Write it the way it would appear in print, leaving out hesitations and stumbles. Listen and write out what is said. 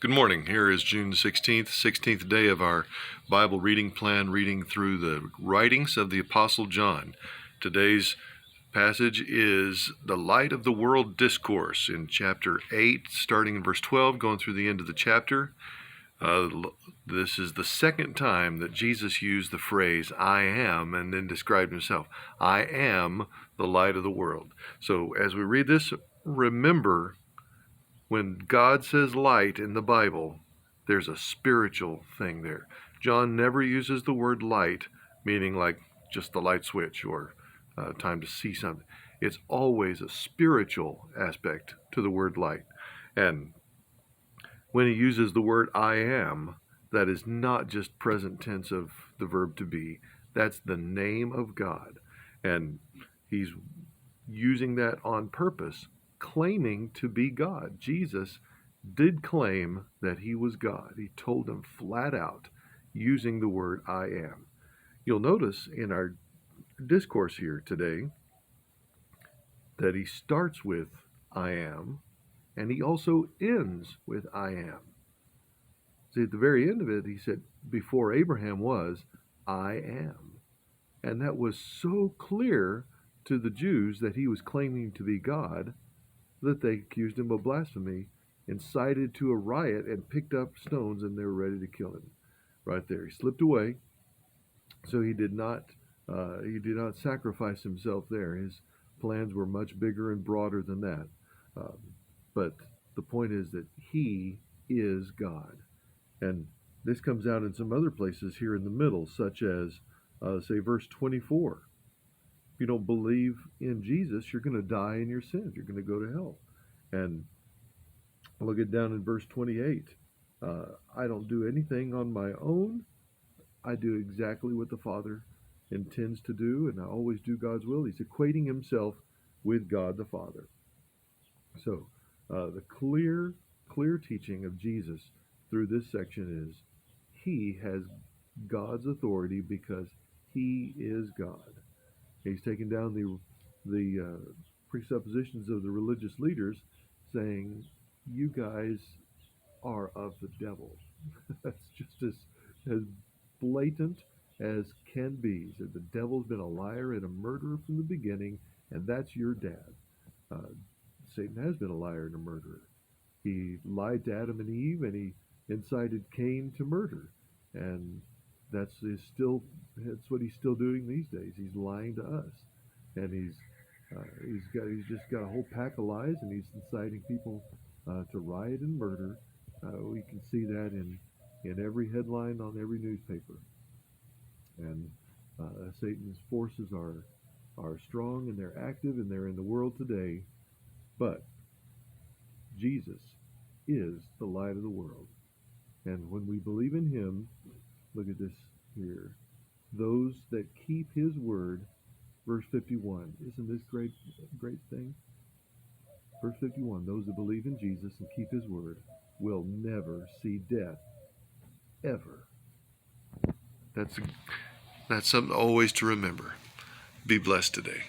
Good morning. Here is June 16th day of our Bible reading plan, reading through the writings of the Apostle John. Today's passage is the Light of the World Discourse in chapter 8, starting in verse 12, going through the end of the chapter. This is the second time that Jesus used the phrase, I am, and then described himself. I am the light of the world. So as we read this, remember, when God says light in the Bible, there's a spiritual thing there. John never uses the word light, meaning like just the light switch or time to see something. It's always a spiritual aspect to the word light. And when he uses the word I am, that is not just present tense of the verb to be. That's the name of God. And he's using that on purpose, claiming to be God. Jesus did claim that he was God. He told them flat out, using the word I am. You'll notice in our discourse here today that he starts with I am, and he also ends with I am. See, at the very end of it, he said, before Abraham was, I am. And that was so clear to the Jews that he was claiming to be God that they accused him of blasphemy, incited to a riot, and picked up stones, and they were ready to kill him. Right there, he slipped away, so he did not sacrifice himself there. His plans were much bigger and broader than that. But the point is that he is God, and this comes out in some other places here in the middle, such as say verse 24. If you don't believe in Jesus, you're going to die in your sins. You're going to go to hell. And look at down in verse 28. I don't do anything on my own. I do exactly what the Father intends to do, and I always do God's will. He's equating himself with God the Father. So the clear teaching of Jesus through this section is he has God's authority because he is God. He's taken down the presuppositions of the religious leaders, saying, you guys are of the devil. That's just as blatant as can be. He said the devil's been a liar and a murderer from the beginning, and that's your dad. Satan has been a liar and a murderer. He lied to Adam and Eve, and he incited Cain to murder. And that's what he's still doing these days. He's lying to us, and he's just got a whole pack of lies, and he's inciting people to riot and murder. We can see that in every headline on every newspaper. And Satan's forces are strong, and they're active, and they're in the world today. But Jesus is the light of the world, and when we believe in him, look at this here. Those that keep his word, verse 51. Isn't this great thing? Verse 51, those that believe in Jesus and keep his word will never see death, ever. That's something always to remember. Be blessed today.